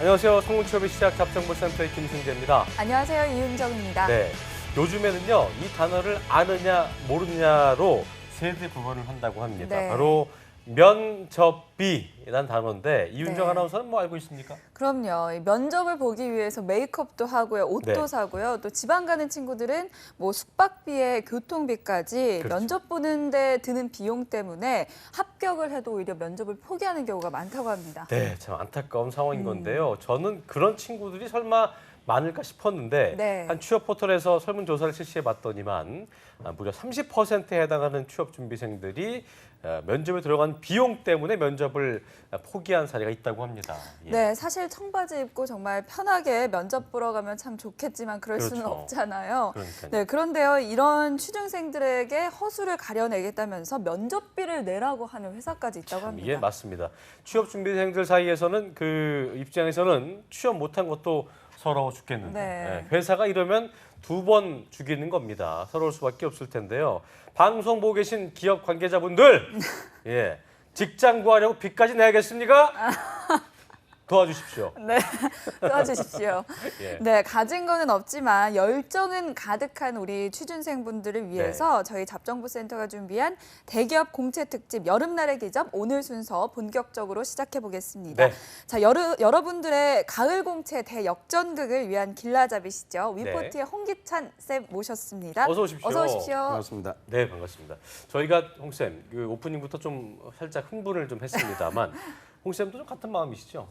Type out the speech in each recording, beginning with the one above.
안녕하세요. 성공취업의 시작 잡정보센터의 김승재입니다. 안녕하세요. 이은정입니다. 네, 요즘에는요 이 단어를 아느냐 모르느냐로 세대 구분을 한다고 합니다. 네. 바로 면접비라는 단어인데 이은정 네. 아나운서는 뭐 알고 있습니까? 그럼요. 이 면접을 보기 위해서 메이크업도 하고요, 옷도 네. 사고요. 또 지방 가는 친구들은 뭐 숙박비에 교통비까지 그렇죠. 면접 보는데 드는 비용 때문에 합격을 해도 오히려 면접을 포기하는 경우가 많다고 합니다. 네, 참 안타까운 상황인 건데요. 저는 그런 친구들이 설마 많을까 싶었는데 네. 한 취업 포털에서 설문조사를 실시해봤더니만 무려 30%에 해당하는 취업준비생들이 면접에 들어간 비용 때문에 면접을 포기한 사례가 있다고 합니다. 예. 네, 사실 청바지 입고 정말 편하게 면접 보러 가면 참 좋겠지만 그럴 수는 그렇죠. 없잖아요. 그러니까요. 네, 그런데요, 이런 취준생들에게 허수를 가려내겠다면서 면접비를 내라고 하는 회사까지 있다고 합니다. 이게 맞습니다. 취업준비생들 사이에서는 그 입장에서는 취업 못한 것도 서러워 죽겠는데 네. 회사가 이러면 2번 죽이는 겁니다. 서러울 수밖에 없을 텐데요. 방송 보고 계신 기업 관계자분들, 예, 직장 구하려고 빚까지 내야겠습니까? 도와주십시오. 네, 도와주십시오. 예. 네, 가진 거는 없지만 열정은 가득한 우리 취준생분들을 위해서 저희 잡정부센터가 준비한 대기업 공채 특집 여름날의 기점 오늘 순서 본격적으로 시작해 보겠습니다. 네. 자, 여러분들의 가을 공채 대역전극을 위한 길라잡이시죠. 위포트의 홍기찬 쌤 모셨습니다. 어서 오십시오. 어서 오십시오. 반갑습니다. 네, 반갑습니다. 저희가 홍쌤 그 오프닝부터 좀 살짝 흥분을 좀 했습니다만 홍쌤도 좀 같은 마음이시죠?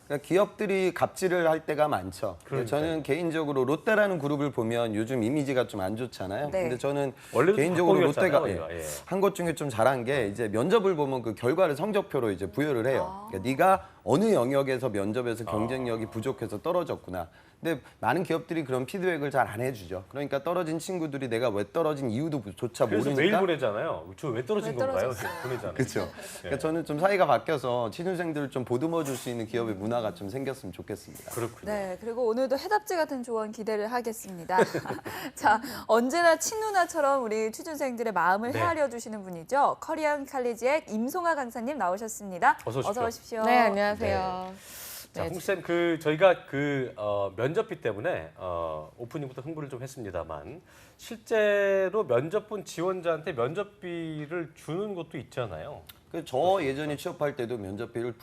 그러니까 기업들이 갑질을 할 때가 많죠. 그러니까요. 저는 개인적으로 롯데라는 그룹을 보면 요즘 이미지가 좀 안 좋잖아요. 네. 근데 저는 원래도 개인적으로 박봉이었잖아요, 롯데가 우리가. 예. 한 것 중에 좀 잘한 게 이제 면접을 보면 그 결과를 성적표로 이제 부여를 해요. 그러니까 네가 어느 영역에서 면접에서 경쟁력이 부족해서 떨어졌구나. 근데 많은 기업들이 그런 피드백을 잘 안 해주죠. 그러니까 떨어진 친구들이 내가 왜 떨어진 이유도조차 그래서 메일 모르니까. 보내잖아요. 저 왜 떨어진 왜 건가요? 떨어졌어요? 보내잖아요. 그렇죠. 그러니까 저는 좀 사이가 바뀌어서 취준생들을 좀 보듬어 줄 수 있는 기업의 문화가 좀 생겼으면 좋겠습니다. 그렇군요. 네, 그리고 오늘도 해답지 같은 조언 기대를 하겠습니다. 자, 언제나 친누나처럼 우리 취준생들의 마음을 네. 헤아려 주시는 분이죠. 커리언 칼리지의 임송아 강사님 나오셨습니다. 어서 오십시오. 오십시오. 네, 안녕하세요. 자, 네, 홍쌤 저희가 면접비 때문에 오프닝부터 흥분을 좀 했습니다만 실제로 면접 본 지원자한테 면접비를 주는 것도 있잖아요. 저 예전에 취업할 때도 면접비를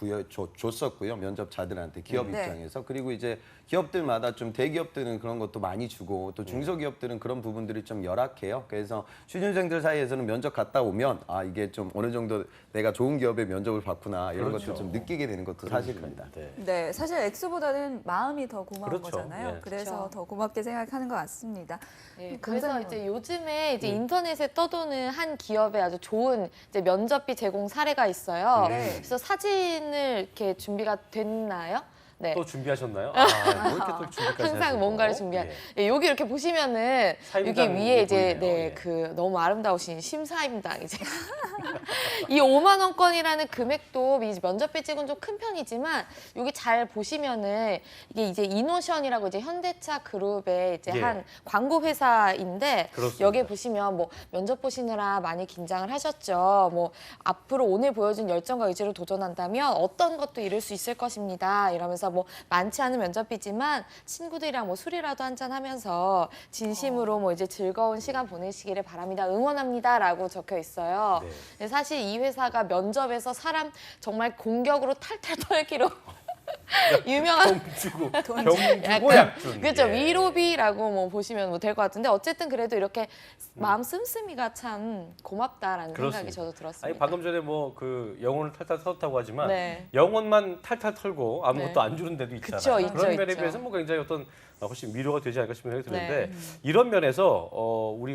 줬었고요. 면접자들한테 기업 네. 입장에서. 그리고 이제 기업들마다 좀 대기업들은 그런 것도 많이 주고 또 중소기업들은 그런 부분들이 좀 열악해요. 그래서 취준생들 사이에서는 면접 갔다 오면 아 이게 좀 어느 정도 내가 좋은 기업에 면접을 봤구나 이런 그렇죠. 것들 좀 느끼게 되는 것도 사실입니다. 네. 네, 사실 액수보다는 마음이 더 고마운 그렇죠. 거잖아요. 예. 그래서 그렇죠. 더 고맙게 생각하는 것 같습니다. 네, 그래서 강사님은? 이제 요즘에 이제 인터넷에 떠도는 한 기업의 아주 좋은 이제 면접비 제공 사례가 있어요. 네. 그래서 사진을 이렇게 준비가 됐나요? 네. 또 준비하셨나요? 뭐 이렇게 또 준비까지 항상 하시고. 뭔가를 준비한. 예. 네, 여기 이렇게 보시면은 여기 사임당이 위에 이제 보이네요. 네, 예. 그 너무 아름다우신 심사임당 이제 이 5만 원권이라는 금액도 이 면접비 찍은 좀 큰 편이지만 여기 잘 보시면은 이게 이제 이노션이라고 이제 현대차 그룹의 이제 예. 한 광고 회사인데 그렇습니다. 여기에 보시면 뭐 면접 보시느라 많이 긴장을 하셨죠. 뭐 앞으로 오늘 보여준 열정과 의지로 도전한다면 어떤 것도 이룰 수 있을 것입니다. 이러면서 뭐 많지 않은 면접비지만 친구들이랑 뭐 술이라도 한잔 하면서 진심으로 뭐 이제 즐거운 시간 보내시기를 바랍니다. 응원합니다라고 적혀 있어요. 네. 근데 사실 이 회사가 면접에서 사람 정말 공격으로 탈탈 털기로 유명한 병주고 약준. 그렇죠. 예. 위로비라고 뭐 보시면 뭐 될 것 같은데 어쨌든 그래도 이렇게 마음 씀씀이가 참 고맙다라는 그렇습니다. 생각이 저도 들었습니다. 아니 방금 전에 뭐 그 영혼을 탈탈 털었다고 하지만 네. 영혼만 탈탈 털고 아무것도 네. 안 주는 데도 있잖아요. 그쵸, 있죠, 그런 면에 있죠. 비해서 뭐 굉장히 어떤 훨씬 위로가 되지 않을까 싶은 생각이 드는데 네. 이런 면에서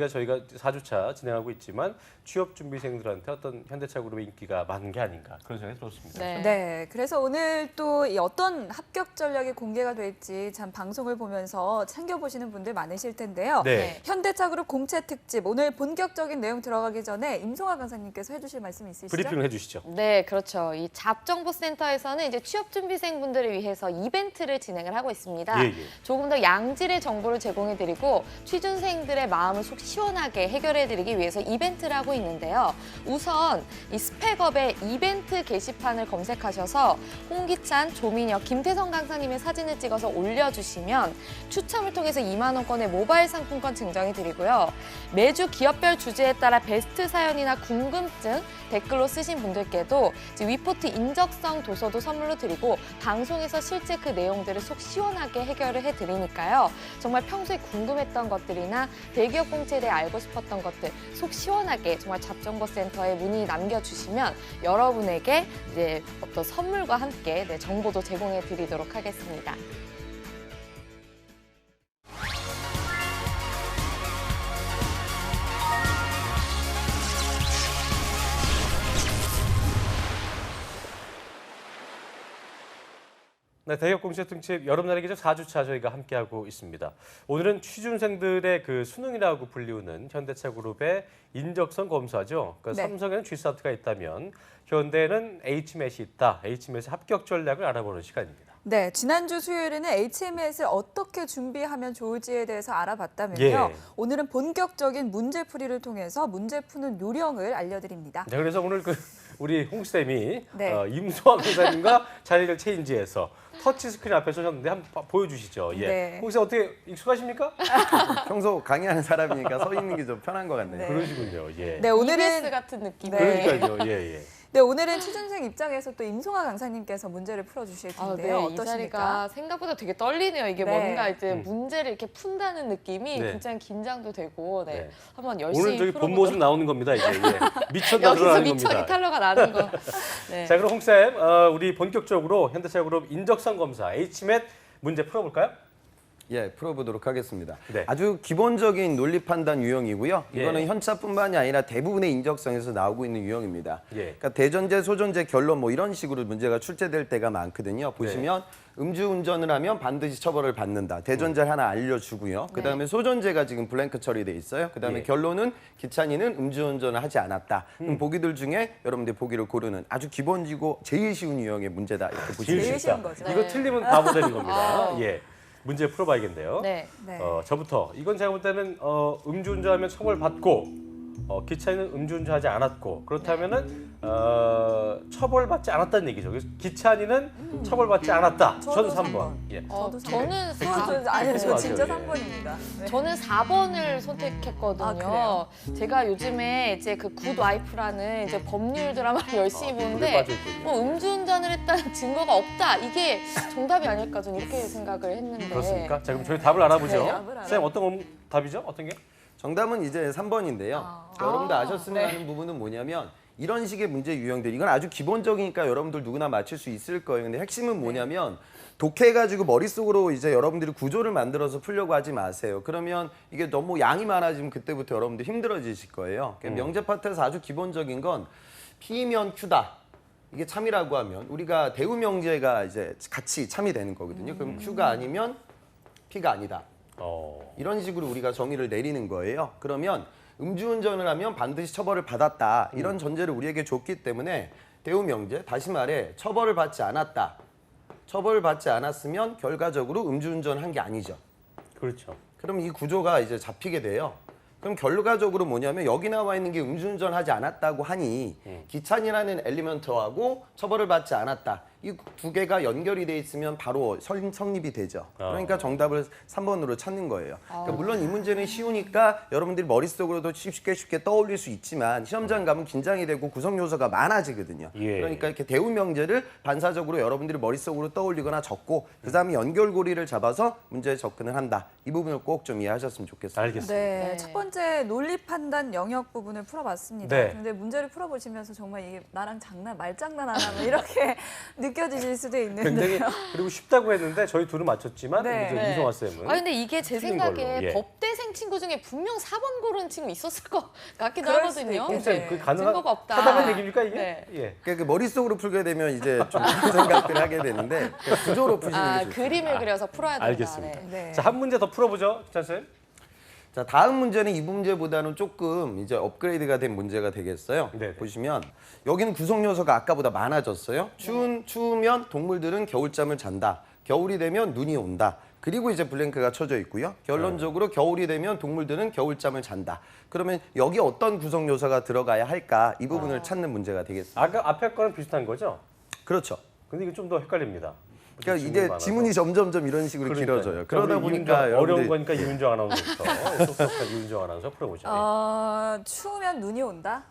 저희가 4주차 진행하고 있지만 취업 준비생들한테 어떤 현대차 그룹의 인기가 많은 게 아닌가 그런 생각이 들었습니다. 네. 네, 그래서 오늘 또 이 어떤 합격 전략이 공개가 될지 참 방송을 보면서 챙겨보시는 분들 많으실 텐데요. 네. 현대차그룹 공채 특집 오늘 본격적인 내용 들어가기 전에 임송아 강사님께서 해주실 말씀 있으시죠? 브리핑을 해주시죠. 네, 그렇죠. 이 잡정보센터에서는 이제 취업 준비생분들을 위해서 이벤트를 진행을 하고 있습니다. 예, 예. 조금 더 양질의 정보를 제공해드리고 취준생들의 마음을 속 시원하게 해결해드리기 위해서 이벤트를 하고 있는데요. 우선 이 스펙업의 이벤트 게시판을 검색하셔서 홍기찬 조미 국민역 김태성 강사님의 사진을 찍어서 올려주시면 추첨을 통해서 2만 원권의 모바일 상품권 증정해 드리고요. 매주 기업별 주제에 따라 베스트 사연이나 궁금증 댓글로 쓰신 분들께도 위포트 인적성 도서도 선물로 드리고 방송에서 실제 그 내용들을 속 시원하게 해결을 해드리니까요. 정말 평소에 궁금했던 것들이나 대기업 공채에 대해 알고 싶었던 것들 속 시원하게 정말 잡정보센터에 문의 남겨주시면 여러분에게 이제 어떤 선물과 함께 정보도 제공해 드리도록 하겠습니다. 네, 대기업 공채 특집 여름날의 기적 4주차 저희가 함께하고 있습니다. 오늘은 취준생들의 그 수능이라고 불리우는 현대차그룹의 인적성 검사죠. 그러니까 네. 삼성에는 G사트가 있다면 현대는 HMS이 있다. HMS 합격 전략을 알아보는 시간입니다. 네, 지난주 수요일에는 HMS를 어떻게 준비하면 좋을지에 대해서 알아봤다면요. 예. 오늘은 본격적인 문제풀이를 통해서 문제 푸는 요령을 알려드립니다. 네, 그래서 오늘 우리 홍 쌤이 네. 임소환 강사님과 자리를 체인지해서 터치 스크린 앞에 서셨는데 한번 보여주시죠. 예. 네. 홍 쌤 어떻게 익숙하십니까? 평소 강의하는 사람이니까 서 있는 게 좀 편한 것 같네요. 네. 그러시군요. 예. 네, EBS 오늘은 같은 느낌. 네. 그러니까요. 예, 예. 네, 오늘은 취준생 입장에서 또 임송아 강사님께서 문제를 풀어주실 아, 텐데요. 네, 이 어떠십니까? 자리가 생각보다 되게 떨리네요. 이게 네. 뭔가 이제 문제를 이렇게 푼다는 느낌이 네. 굉장히 긴장도 되고, 네. 네. 한번 열심히 오늘 저기 본 풀어보도록. 모습 나오는 겁니다. 이제 예. 미쳤다 여기서 드러나는 미쳐 겁니다. 이탈러가 나는 거. 네. 자, 그럼 홍쌤, 우리 본격적으로 현대차그룹 인적성 검사 HMET 문제 풀어볼까요? 예, 풀어보도록 하겠습니다. 네. 아주 기본적인 논리 판단 유형이고요. 예. 이거는 현차뿐만이 아니라 대부분의 인적성에서 나오고 있는 유형입니다. 예. 그러니까 대전제, 소전제, 결론 뭐 이런 식으로 문제가 출제될 때가 많거든요. 보시면 음주운전을 하면 반드시 처벌을 받는다. 대전제를 하나 알려주고요. 그다음에 소전제가 지금 블랭크 처리돼 있어요. 그다음에 예. 결론은 기찬이는 음주운전을 하지 않았다. 그럼 보기들 중에 여러분들이 보기를 고르는 아주 기본이고 제일 쉬운 유형의 문제다. 이렇게 보시면 제일 됩니다. 쉬운 거죠. 이거 네. 틀리면 바보 되는 겁니다. 아. 예. 문제 풀어봐야겠네요. 네. 네. 저부터 이건 제가 볼 때는 음주운전하면 처벌받고 기차는 음주운전하지 않았고 그렇다면은 처벌받지 않았다는 얘기죠. 그래서 기차니는 처벌받지 않았다. 저는 저도 3번. 예. 저도 저는 아니요, 저 진짜 맞아요, 예. 3번입니다. 네. 저는 4번을 선택했거든요. 아, 그래요? 제가 요즘에 이제 그 굿 와이프라는 이제 법률 드라마를 열심히 물에 보는데 빠져있군요. 음주운전을 했다는 증거가 없다. 이게 정답이 아닐까 저는 이렇게 생각을 했는데. 그렇습니까? 자, 그럼 저희 답을 알아보죠. 네, 답을 쌤 어떤 답이죠? 어떤 게? 정답은 이제 3번인데요. 여러분들 아셨으면 하는 부분은 뭐냐면 이런 식의 문제 유형들 이건 아주 기본적이니까 여러분들 누구나 맞출 수 있을 거예요. 근데 핵심은 뭐냐면 독해가지고 머릿속으로 이제 여러분들이 구조를 만들어서 풀려고 하지 마세요. 그러면 이게 너무 양이 많아지면 그때부터 여러분들 힘들어지실 거예요. 그러니까 명제 파트에서 아주 기본적인 건 P면 Q다. 이게 참이라고 하면 우리가 대우 명제가 이제 같이 참이 되는 거거든요. 그럼 Q가 아니면 P가 아니다. 이런 식으로 우리가 정의를 내리는 거예요. 그러면 음주운전을 하면 반드시 처벌을 받았다. 이런 전제를 우리에게 줬기 때문에 대우 명제, 다시 말해 처벌을 받지 않았다. 처벌을 받지 않았으면 결과적으로 음주운전을 한 게 아니죠. 그렇죠. 그럼 이 구조가 이제 잡히게 돼요. 그럼 결과적으로 뭐냐면 여기 나와 있는 게 음주운전 하지 않았다고 하니 기찬이라는 엘리먼트하고 처벌을 받지 않았다. 이 두 개가 연결이 돼 있으면 바로 성립이 되죠. 그러니까 정답을 3번으로 찾는 거예요. 그러니까 물론 이 문제는 쉬우니까 여러분들이 머릿속으로도 쉽게 떠올릴 수 있지만 시험장 가면 긴장이 되고 구성 요소가 많아지거든요. 예. 그러니까 이렇게 대우 명제를 반사적으로 여러분들이 머릿속으로 떠올리거나 적고 그다음에 연결고리를 잡아서 문제에 접근을 한다. 이 부분을 꼭 좀 이해하셨으면 좋겠습니다. 알겠습니다. 네, 네. 첫 번째 논리 판단 영역 부분을 풀어봤습니다. 네. 근데 문제를 풀어보시면서 정말 이게 나랑 말장난하나 뭐 이렇게 느껴지실 수도 있는데요. 굉장히 그리고 쉽다고 했는데 저희 둘은 맞췄지만 네. 이제 이성화 쌤은 아 근데 이게 제 틀린 생각에 걸로, 예. 법대생 친구 중에 분명 4번 고른 친구 있었을 것 같기도 그럴 수도 하거든요. 있겠죠. 홍 쌤, 네. 그 가능한 증거가 없다. 타당한 얘기입니까 이게? 네. 예. 그러니까 그 머릿속으로 풀게 되면 이제 좀 그런 생각들을 하게 되는데 구조로 푸시는 게 좋습니다. 그림을 그려서 풀어야 된다. 알겠습니다. 네. 네. 자, 한 문제 더 풀어보죠, 기찬 쌤. 자, 다음 문제는 이 문제보다는 조금 이제 업그레이드가 된 문제가 되겠어요. 네네. 보시면 여기는 구성 요소가 아까보다 많아졌어요. 추우면 동물들은 겨울잠을 잔다. 겨울이 되면 눈이 온다. 그리고 이제 블랭크가 쳐져 있고요. 결론적으로 겨울이 되면 동물들은 겨울잠을 잔다. 그러면 여기 어떤 구성 요소가 들어가야 할까? 이 부분을 찾는 문제가 되겠습니다. 아까 앞에 거랑 비슷한 거죠? 그렇죠. 근데 이게 좀 더 헷갈립니다. 그러니까 질문이 이게 많아서. 지문이 점점점 이런 식으로 그러니까요. 길어져요. 그럼 그러다 우리 보니까 이윤정, 어려운 여러분들이 거니까 이윤정 아나운서부터 똑똑한 이윤정 아나운서 풀어보죠. 추우면 눈이 온다?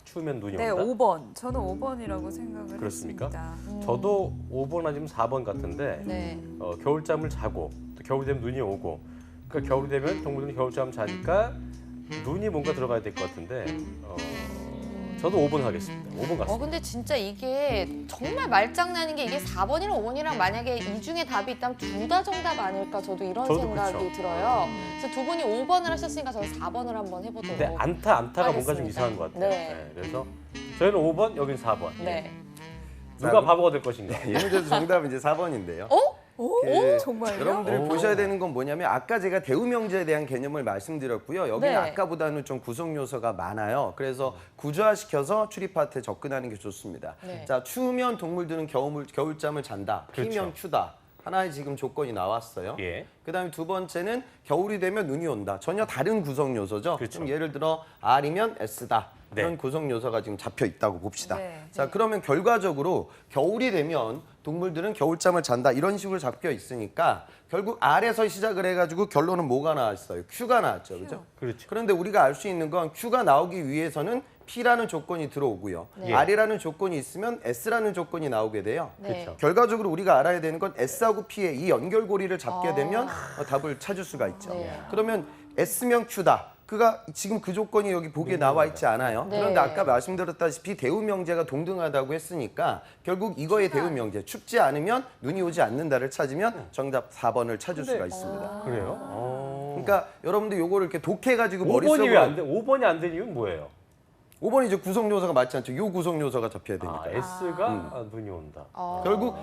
추우면 눈이 네, 온다. 5번. 저는 5번이라고 생각을 그렇습니까? 했습니다. 저도 5번 아니면 4번 같은데 네. 겨울잠을 자고 또 겨울이 되면 눈이 오고 그러니까 겨울이 되면 동물들이 겨울잠 자니까 눈이 뭔가 들어가야 될 것 같은데 저도 5번 하겠습니다. 5번 같습니다. 근데 진짜 이게 정말 말장난인 게 이게 4번이랑 5번이랑 만약에 이 중에 답이 있다면 둘 다 정답 아닐까 저도 이런 저도 생각이 그쵸. 들어요. 그래서 두 분이 5번을 하셨으니까 저는 4번을 한번 해보도록. 근데 안타가 뭔가 좀 알겠습니다. 이상한 것 같아요. 네. 그래서 저희는 5번, 여긴 4번. 네. 누가 바보가 될 것인가? 이 문제도 정답은 이제 4번인데요. 오, 그 정말요? 여러분들이 오. 보셔야 되는 건 뭐냐면 아까 제가 대우명제에 대한 개념을 말씀드렸고요. 여기는 네. 아까보다는 좀 구성 요소가 많아요. 그래서 구조화시켜서 추리 파트에 접근하는 게 좋습니다. 네. 자, 추우면 동물들은 겨울잠을 잔다. 그렇죠. 피면 추다. 하나의 지금 조건이 나왔어요. 예. 그다음에 두 번째는 겨울이 되면 눈이 온다. 전혀 다른 구성 요소죠. 그렇죠. 그럼 예를 들어 R이면 S다. 네. 그런 구성 요소가 지금 잡혀 있다고 봅시다. 네. 자, 그러면 결과적으로 겨울이 되면 동물들은 겨울잠을 잔다. 이런 식으로 잡혀 있으니까 결국 R에서 시작을 해가지고 결론은 뭐가 나왔어요? Q가 나왔죠, 그죠? 그렇죠. 그런데 우리가 알 수 있는 건 Q가 나오기 위해서는 P라는 조건이 들어오고요. 네. R이라는 조건이 있으면 S라는 조건이 나오게 돼요. 네. 그렇죠. 결과적으로 우리가 알아야 되는 건 S하고 P의 이 연결고리를 잡게 되면 답을 찾을 수가 있죠. 네. 그러면 S면 Q다. 그가 지금 그 조건이 여기 보기에 나와 있지 않아요. 네. 그런데 아까 말씀드렸다시피 대우명제가 동등하다고 했으니까 결국 이거의 대우명제 춥지 않으면 눈이 오지 않는다를 찾으면 정답 4번을 찾을 수가 있습니다. 그래요? 그러니까 여러분들 요거를 이렇게 독해가지고 5번이 머릿속으로 왜 안 돼? 5번이 안 되는 이유는 뭐예요? 5번이 이제 구성 요소가 맞지 않죠. 요 구성 요소가 잡혀야 되니까. S가 눈이 온다. 결국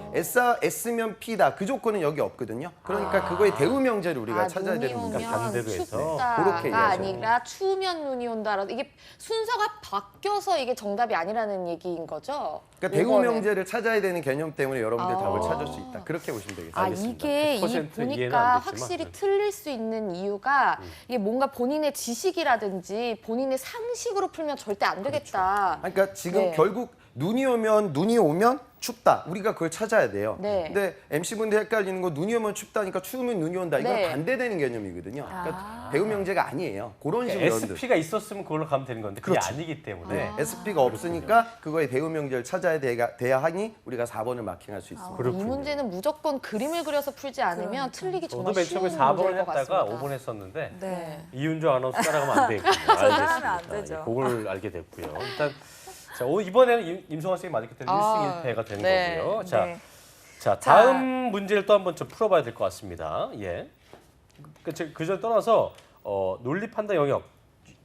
S면 P다. 그 조건은 여기 없거든요. 그러니까 그거의 대우명제를 우리가 찾아야 눈이 되는 문제죠. 그러니까 반대로 해서. 그렇게 춥다가 이해하셔야 아니라 추우면 눈이 온다라 이게 순서가 바뀌어서 이게 정답이 아니라는 얘기인 거죠? 그러니까 대우명제를 찾아야 되는 개념 때문에 여러분들 답을 찾을 수 있다. 그렇게 보시면 되겠습니다. 알겠습니다. 이게 100% 이해는 보니까 안 됐지만, 확실히 네. 틀릴 수 있는 이유가 이게 뭔가 본인의 지식이라든지 본인의 상식으로 풀면 절대 안 되겠다. 그러니까 지금 네. 결국 눈이 오면 춥다. 우리가 그걸 찾아야 돼요. 네. 근데 MC분들 헷갈리는 거 눈이 오면 춥다니까 추우면 눈이 온다. 이건 네. 반대되는 개념이거든요. 그러니까 대우명제가 아니에요. 그런 식으로 여러분들. SP가 있었으면 그걸로 가면 되는 건데 그게 그렇죠. 아니기 때문에 네. SP가 없으니까 그거의 대우명제를 찾아야 돼야 하니 우리가 4번을 마킹할 수 있습니다. 이 그렇군요. 문제는 무조건 그림을 그려서 풀지 않으면 틀리기 저도 정말 맨 쉬운 처음에 4번을 문제일 것 했다가 같습니다. 5번 했었는데 네. 이윤정 아나운서 따라가면 안 되겠군요. 따라하면 안 알겠습니다. 되죠. 예, 그걸 알게 됐고요. 일단 자, 이번에는 임성환 선생님이 맞았기 때문에 1승 1패가 되는 네. 거고요. 자, 네. 자, 다음 문제를 또 한번 좀 풀어봐야 될 것 같습니다. 예. 그전 떠나서 논리 판단 영역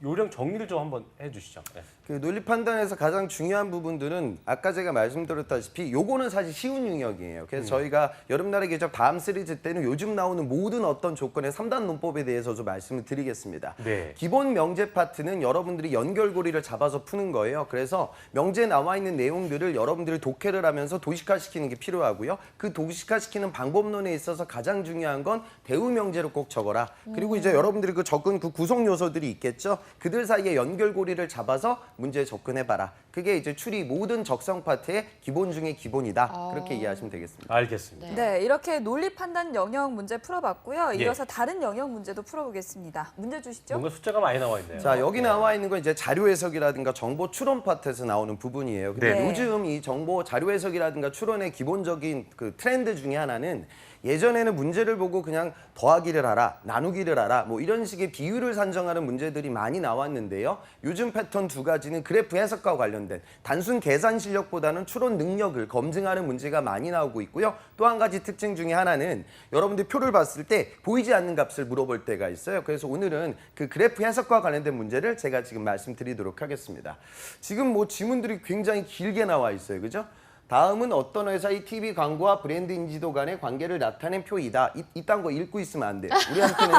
요령 정리를 좀 한번 해주시죠. 네. 그 논리 판단에서 가장 중요한 부분들은 아까 제가 말씀드렸다시피 요거는 사실 쉬운 영역이에요. 그래서 저희가 여름날의 계절 다음 시리즈 때는 요즘 나오는 모든 어떤 조건의 3단 논법에 대해서도 말씀을 드리겠습니다. 네. 기본 명제 파트는 여러분들이 연결고리를 잡아서 푸는 거예요. 그래서 명제에 나와 있는 내용들을 여러분들이 독해를 하면서 도식화시키는 게 필요하고요. 그 도식화시키는 방법론에 있어서 가장 중요한 건 대우 명제를 꼭 적어라. 그리고 이제 여러분들이 그 적은 그 구성 요소들이 있겠죠. 그들 사이에 연결고리를 잡아서 문제에 접근해봐라. 그게 이제 추리 모든 적성 파트의 기본 중의 기본이다. 그렇게 이해하시면 되겠습니다. 알겠습니다. 네, 이렇게 논리 판단 영역 문제 풀어봤고요. 예. 이어서 다른 영역 문제도 풀어보겠습니다. 문제 주시죠. 뭔가 숫자가 많이 나와 있네요. 자, 여기 나와 있는 건 이제 자료 해석이라든가 정보 추론 파트에서 나오는 부분이에요. 근데 네. 요즘 이 정보 자료 해석이라든가 추론의 기본적인 그 트렌드 중에 하나는 예전에는 문제를 보고 그냥 더하기를 하라, 나누기를 하라, 뭐 이런 식의 비율을 산정하는 문제들이 많이 나왔는데요. 요즘 패턴 두 가지는 그래프 해석과 관련된 단순 계산 실력보다는 추론 능력을 검증하는 문제가 많이 나오고 있고요. 또 한 가지 특징 중에 하나는 여러분들 표를 봤을 때 보이지 않는 값을 물어볼 때가 있어요. 그래서 오늘은 그 그래프 해석과 관련된 문제를 제가 지금 말씀드리도록 하겠습니다. 지금 뭐 지문들이 굉장히 길게 나와 있어요. 그죠? 다음은 어떤 회사의 TV 광고와 브랜드 인지도 간의 관계를 나타낸 표이다. 이딴 거 읽고 있으면 안 돼요. 우리한테는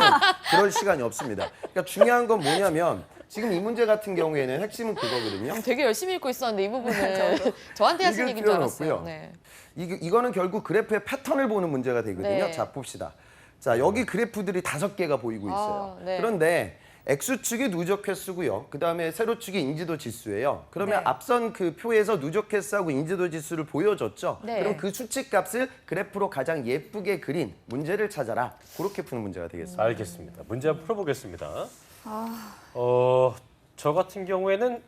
그럴 시간이 없습니다. 그러니까 중요한 건 뭐냐면 지금 이 문제 같은 경우에는 핵심은 그거거든요. 되게 열심히 읽고 있었는데 이 부분은 저한테 하신 읽을 얘기인 줄 필요는 알았어요. 없고요. 네. 이거는 결국 그래프의 패턴을 보는 문제가 되거든요. 네. 자, 봅시다. 자, 여기 그래프들이 5개가 보이고 있어요. 네. 그런데 X축이 누적 횟수고요. 그다음에 세로축이 인지도 지수예요. 그러면 네. 앞선 그 표에서 누적 횟수하고 인지도 지수를 보여줬죠. 네. 그럼 그 수치값을 그래프로 가장 예쁘게 그린 문제를 찾아라. 그렇게 푸는 문제가 되겠습니다. 알겠습니다. 문제 한번 풀어보겠습니다. 아, 저 같은 경우에는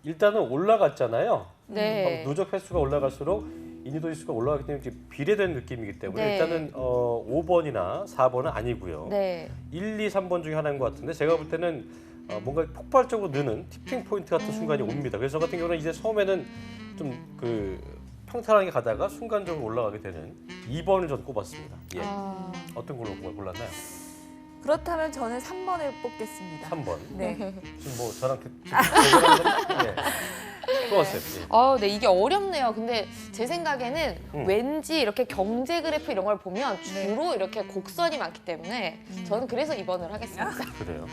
일단은 올라갔잖아요. 네. 누적 횟수가 올라갈수록 인지도 지수가 올라가기 때문에 이렇게 비례된 느낌이기 때문에 네. 일단은 5번이나 4번은 아니고요. 네. 1, 2, 3번 중에 하나인 것 같은데 제가 볼 때는 뭔가 폭발적으로 느는 티핑 포인트 같은 순간이 옵니다. 그래서 저 같은 경우는 이제 처음에는 좀 그 평탄하게 가다가 순간적으로 올라가게 되는 2번을 전 꼽았습니다. 예. 아, 어떤 걸로 골랐나요? 그렇다면 저는 3번을 뽑겠습니다. 3번. 네. 지금 뭐 저랑 대결하는 건 좋았어요. 예. 네, 이게 어렵네요. 근데 제 생각에는 음. 왠지 이렇게 경제 그래프 이런 걸 보면 주로 이렇게 곡선이 많기 때문에 저는 그래서 2번을 하겠습니다. 그래요.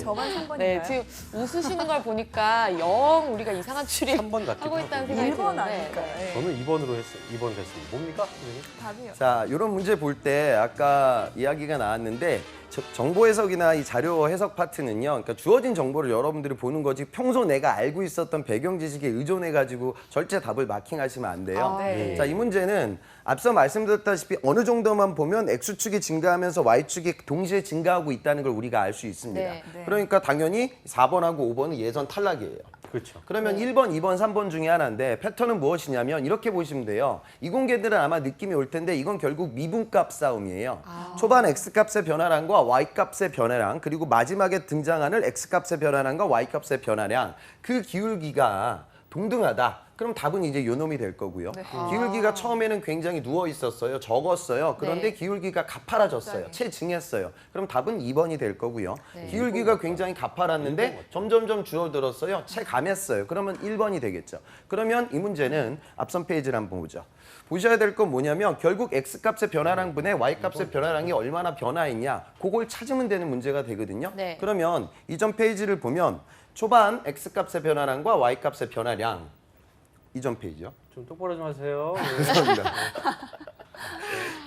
저만 3번인가요? 네, 지금 웃으시는 걸 보니까 영 우리가 이상한 추리 3번 같기도 하고 있다는 하고. 생각이 1번 드는데. 아닐까요? 네. 저는 2번으로 했어요. 2번을 했습니다. 뭡니까? 선생님? 답이요. 자, 이런 문제 볼 때 아까 이야기가 나왔는데 정보 해석이나 이 자료 해석 파트는요. 그러니까 주어진 정보를 여러분들이 보는 거지 평소 내가 알고 있었던 배경 지식에 의존해 가지고 절대 답을 마킹하시면 안 돼요. 아, 네. 자, 이 문제는 앞서 말씀드렸다시피 어느 정도만 보면 X축이 증가하면서 Y축이 동시에 증가하고 있다는 걸 우리가 알 수 있습니다. 네. 네. 그러니까 당연히 4번하고 5번은 예선 탈락이에요. 그렇죠. 그러면 1번, 2번, 3번 중에 하나인데 패턴은 무엇이냐면 이렇게 보시면 돼요. 이공계들은 아마 느낌이 올 텐데 이건 결국 미분값 싸움이에요. 초반 X값의 변화량과 Y값의 변화량 그리고 마지막에 등장하는 X값의 변화량과 Y값의 변화량 그 기울기가 동등하다. 그럼 답은 이제 요놈이 될 거고요. 기울기가 처음에는 굉장히 누워 있었어요. 적었어요. 그런데 네. 기울기가 가파라졌어요. 체증했어요. 그럼 답은 2번이 될 거고요. 네. 기울기가 굉장히 가파랐는데 점점점 줄어들었어요. 체감했어요. 그러면 1번이 되겠죠. 그러면 이 문제는 앞선 페이지를 한번 보죠. 보셔야 될 건 뭐냐면 결국 X값의 변화량분의 Y값의 변화량이 얼마나 변화했냐 그걸 찾으면 되는 문제가 되거든요. 네. 그러면 이전 페이지를 보면 초반 X값의 변화량과 Y값의 변화량 이전 페이지요. 좀 똑바로 좀 하세요. 예. 죄송합니다.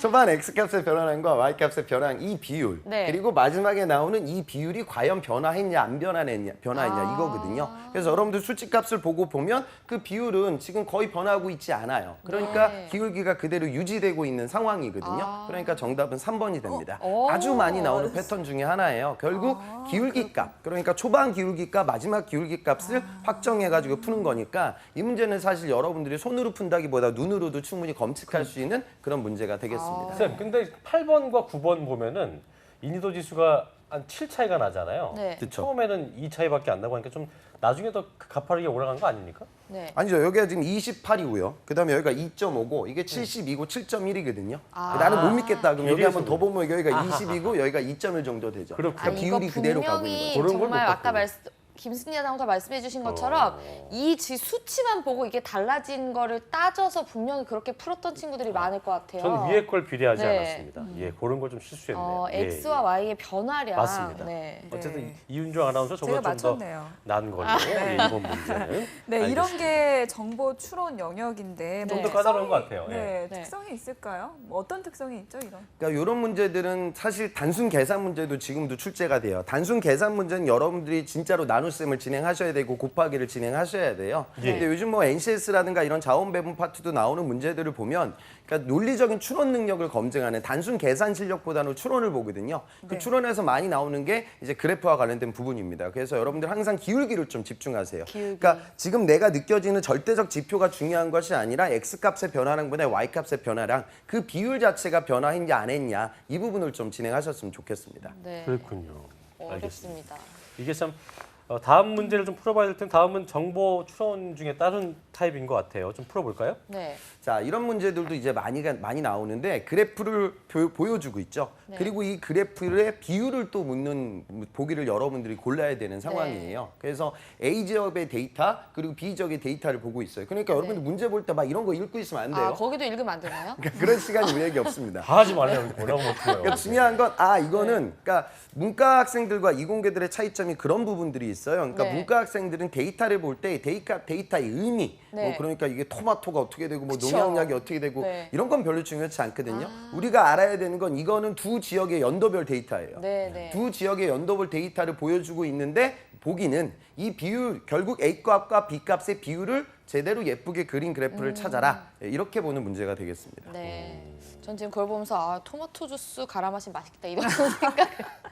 초반 X값의 변화량과 Y값의 변화량 이 비율 네. 그리고 마지막에 나오는 이 비율이 과연 변화했냐 안 변화했냐 이거거든요. 그래서 여러분들 수치값을 보고 보면 그 비율은 지금 거의 변화하고 있지 않아요. 그러니까 네. 기울기가 그대로 유지되고 있는 상황이거든요. 그러니까 정답은 3번이 됩니다. 오. 아주 많이 나오는 패턴 중에 하나예요. 결국 기울기 값 그러니까 초반 기울기 값 마지막 기울기 값을 확정해가지고 푸는 거니까 이 문제는 사실 여러분들이 손으로 푼다기보다 눈으로도 충분히 검측할 수 있는 그런 문제가 되겠습니다. 쌤, 근데 8번과 9번 보면은 인지도 지수가 한 7 차이가 나잖아요. 네. 그쵸. 처음에는 2 차이밖에 안 나고 하니까 좀 나중에 더 가파르게 올라간 거 아닙니까? 네. 아니죠. 여기가 지금 28이고요. 그다음에 여기가 2.5고 이게 72고 7.1이거든요. 나는 못 믿겠다. 그럼 여기 한번 더 보면 여기가 20이고 여기가 2.1 정도 되죠. 그렇군요. 그러니까 비율이 이거 그대로 가고 있는 분명히 거예요. 그런 걸못 정말 아까 봤군요. 김승리 아나운서 말씀해 주신 것처럼 이 수치만 보고 이게 달라진 거를 따져서 분명히 그렇게 풀었던 친구들이 많을 것 같아요. 저는 위에 걸 비례하지 네. 않았습니다. 예, 그런 걸 좀 실수했네요. 예, X와 Y의 변화량. 맞습니다. 네. 어쨌든 네. 이윤정 아나운서 제가 저보다 좀 더 맞췄네요. 난 걸로 예, 이번 문제는. 네, 알겠습니다. 이런 게 정보 추론 영역인데 좀 더 까다로운 것 같아요. 네, 네. 특성이 있을까요? 뭐 어떤 특성이 있죠, 이런? 그러니까 이런 문제들은 사실 단순 계산 문제도 지금도 출제가 돼요. 단순 계산 문제는 여러분들이 진짜로 나눗셈을 진행하셔야 되고 곱하기를 진행하셔야 돼요. 예. 근데 요즘 뭐 NCS라든가 이런 자원 배분 파트도 나오는 문제들을 보면 그러니까 논리적인 추론 능력을 검증하는 단순 계산 실력보다는 추론을 보거든요. 그 네. 추론에서 많이 나오는 게 이제 그래프와 관련된 부분입니다. 그래서 여러분들 항상 기울기를 좀 집중하세요. 기울기. 그러니까 지금 내가 느껴지는 절대적 지표가 중요한 것이 아니라 X값의 변화량분의 Y값의 변화량 그 비율 자체가 변화했냐 안 했냐 이 부분을 좀 진행하셨으면 좋겠습니다. 네. 그렇군요. 알겠습니다. 어렵습니다. 이게 참 다음 문제를 좀 풀어봐야 될 텐데 다음은 정보 추론 중에 다른 타입인 것 같아요. 좀 풀어볼까요? 네. 자, 이런 문제들도 이제 많이 나오는데 그래프를 보여주고 있죠. 네. 그리고 이 그래프의 비율을 또 묻는 보기를 여러분들이 골라야 되는 상황이에요. 그래서 A 지역의 데이터 그리고 B 지역의 데이터를 보고 있어요. 그러니까 여러분들 문제 볼 때 막 이런 거 읽고 있으면 안 돼요. 아, 거기도 읽으면 안 되나요? 그러니까 그런 시간이 우리에게 없습니다. 다 하지 말래요. 뭐라고 못해요. 그러니까 중요한 건 이거는 그러니까 문과 학생들과 이공계들의 차이점이 그런 부분들이 있어요. 그러니까 네. 문과 학생들은 데이터를 볼 때 데이터의 의미, 네. 뭐 그러니까 이게 토마토가 어떻게 되고 뭐 그쵸. 농약약이 어떻게 되고 네. 이런 건 별로 중요하지 않거든요. 우리가 알아야 되는 건 이거는 두 지역의 연도별 데이터예요. 네, 네. 두 지역의 연도별 데이터를 보여주고 있는데 보기는 이 비율 결국 A값과 B값의 비율을 제대로 예쁘게 그린 그래프를 찾아라. 이렇게 보는 문제가 되겠습니다. 네. 전 지금 그걸 보면서 아, 토마토 주스 갈아 마시면 맛있겠다 이런 생각을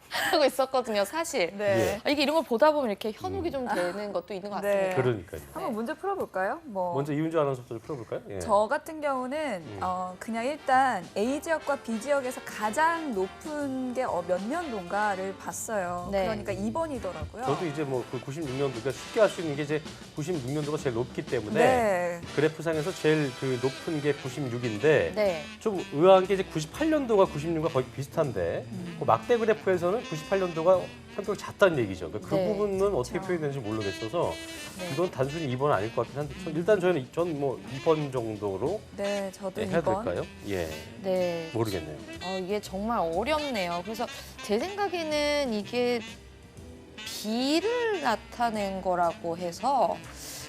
하고 있었거든요, 사실. 네. 이게 이런 걸 보다 보면 이렇게 현혹이 좀 되는 것도 있는 것 네. 같습니다. 그러니까요. 한번 문제 풀어볼까요? 뭐 먼저 이윤주 아나운서부터 풀어볼까요? 예. 저 같은 경우는 그냥 일단 A 지역과 B 지역에서 가장 높은 게 몇 년도인가를 봤어요. 네. 그러니까 2번이더라고요. 저도 이제 뭐 그 96년도가 쉽게 할 수 있는 게 이제 96년도가 제일 높기 때문에 네. 그래프상에서 제일 그 높은 게 96인데 네. 좀 의아한 게 이제 98년도가 96년과 거의 비슷한데 그 막대 그래프에서는 98년도가 성격이 작다는 얘기죠. 그러니까 그 네. 부분은 어떻게 그렇죠. 표현되는지 모르겠어서 네. 이건 단순히 2번은 아닐 것 같긴 한데 일단 저는 전 뭐 2번 정도로 네, 저도 해야 2번. 될까요? 예, 네. 모르겠네요. 이게 정말 어렵네요. 그래서 제 생각에는 이게 비를 나타낸 거라고 해서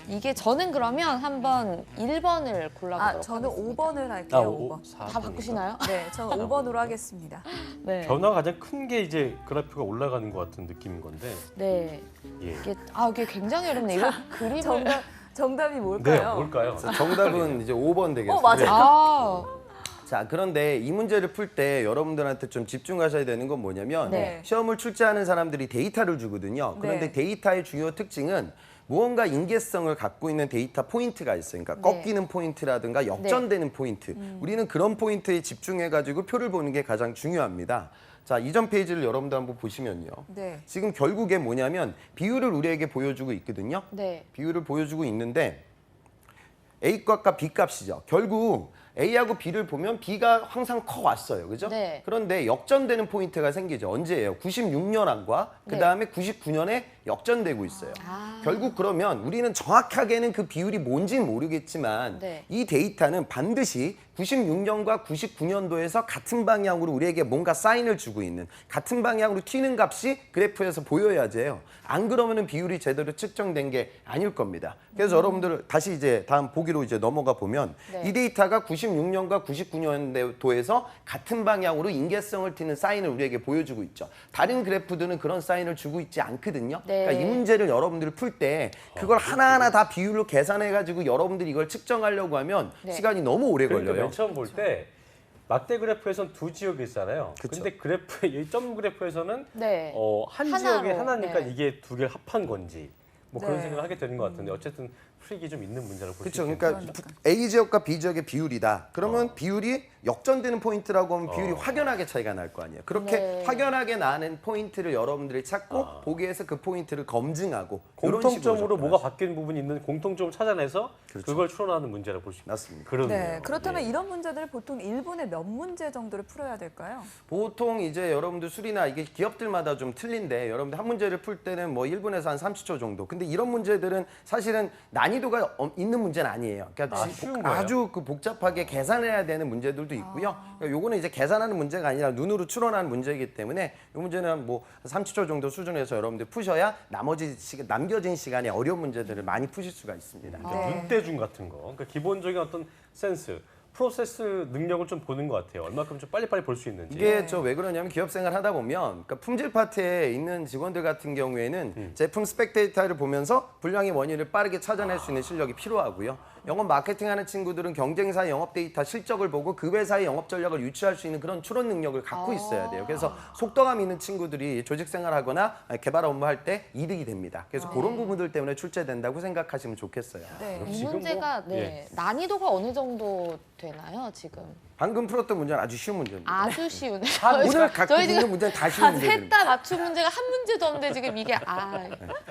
이게 저는 그러면 한번 1번을 골라보도록 저는 하겠습니다. 5번을 할게요. 5번. 4. 다 바꾸시나요? 네, 저는 5번으로 하겠습니다. 네. 변화가 가장 큰 게 이제 그래프가 올라가는 것 같은 느낌인 건데 네. 예. 이게 굉장히 어렵네요. 이거 그림을 정답이 네, 뭘까요? 뭘까요? 그래서 정답은 이제 5번 되겠습니다. 맞아요. 아, 자, 그런데 이 문제를 풀 때 여러분들한테 좀 집중하셔야 되는 건 뭐냐면 네. 시험을 출제하는 사람들이 데이터를 주거든요. 그런데 네. 데이터의 중요 특징은 무언가 인계성을 갖고 있는 데이터 포인트가 있어요. 그러니까 네. 꺾이는 포인트라든가 역전되는 포인트. 우리는 그런 포인트에 집중해가지고 표를 보는 게 가장 중요합니다. 자, 이전 페이지를 여러분들 한번 보시면요. 네. 지금 결국에 뭐냐면 비율을 우리에게 보여주고 있거든요. 네. 비율을 보여주고 있는데 A값과 B값이죠. 결국 A하고 B를 보면 B가 항상 커 왔어요. 그죠? 네. 그런데 역전되는 포인트가 생기죠. 언제예요? 96년과 그다음에 99년에 역전되고 있어요. 아. 결국 그러면 우리는 정확하게는 그 비율이 뭔지는 모르겠지만 네. 이 데이터는 반드시 96년과 99년도에서 같은 방향으로 우리에게 뭔가 사인을 주고 있는 같은 방향으로 튀는 값이 그래프에서 보여야지 해요. 안 그러면은 비율이 제대로 측정된 게 아닐 겁니다. 그래서 여러분들 다시 이제 다음 보기로 이제 넘어가 보면 네. 이 데이터가 96년과 99년도에서 같은 방향으로 인계성을 띠는 사인을 우리에게 보여주고 있죠. 다른 그래프들은 그런 사인을 주고 있지 않거든요. 네. 그러니까 이 문제를 여러분들이 풀 때 그걸 하나하나 다 비율로 계산해가지고 여러분들이 이걸 측정하려고 하면 네. 시간이 너무 오래 그러니까 걸려요. 맨 처음 볼 때 막대 그래프에서는 두 지역이 있잖아요. 그쵸. 근데 그래프의 이 점 그래프에서는 네. 한 하나로, 지역에 하나니까 네. 이게 두 개를 합한 건지 뭐 그런 네. 생각을 하게 되는 것 같은데 어쨌든 풀이기 좀 있는 문제라고 볼 수 그렇죠. 있겠네요. 그러니까 A 지역과 B 지역의 비율이다. 그러면 비율이 역전되는 포인트라고 하면 비율이 확연하게 차이가 날 거 아니에요. 그렇게 네. 확연하게 나는 포인트를 여러분들이 찾고 보기에서 그 포인트를 검증하고 이런 식으로 공통점으로 뭐가 접근하죠. 바뀐 부분이 있는 공통점을 찾아내서 그렇죠. 그걸 추론하는 문제라고 볼 수 있습니다. 맞습니다. 그러네요. 네. 그렇다면 예. 이런 문제들을 보통 1분에 몇 문제 정도를 풀어야 될까요? 보통 이제 여러분들 수리나 이게 기업들마다 좀 틀린데 여러분들 한 문제를 풀 때는 뭐 1분에서 한 30초 정도. 근데 이런 문제들은 사실은 난이도가 있는 문제는 아니에요. 그러니까 쉬운 거예요? 아주 그 복잡하게 계산해야 되는 문제들도 있고요. 그러니까 요거는 이제 계산하는 문제가 아니라 눈으로 추론하는 문제이기 때문에 이 문제는 뭐 30초 정도 수준에서 여러분들 푸셔야 남겨진 시간에 어려운 문제들을 많이 푸실 수가 있습니다. 네. 눈대중 같은 거. 그러니까 기본적인 어떤 센스, 프로세스 능력을 좀 보는 것 같아요. 얼마큼 좀 빨리빨리 볼 수 있는지. 이게 저 왜 그러냐면 기업 생활 하다 보면 그러니까 품질 파트에 있는 직원들 같은 경우에는 제품 스펙 데이터를 보면서 불량의 원인을 빠르게 찾아낼 수 있는 실력이 필요하고요. 영업 마케팅 하는 친구들은 경쟁사 영업 데이터 실적을 보고 그 회사의 영업 전략을 유추할 수 있는 그런 추론 능력을 갖고 있어야 돼요. 그래서 속도감 있는 친구들이 조직 생활하거나 개발 업무할 때 이득이 됩니다. 그래서 그런 부분들 때문에 출제된다고 생각하시면 좋겠어요. 네. 이 지금 문제가 뭐, 난이도가 어느 정도 되나요, 지금? 방금 풀었던 문제는 아주 쉬운 문제입니다. 아주 쉬운. 오늘 갖고 저희 있는 지금 문제는 다 쉬운 문제입니다. 셋다 맞춘 문제가 한 문제도 없는데 지금 이게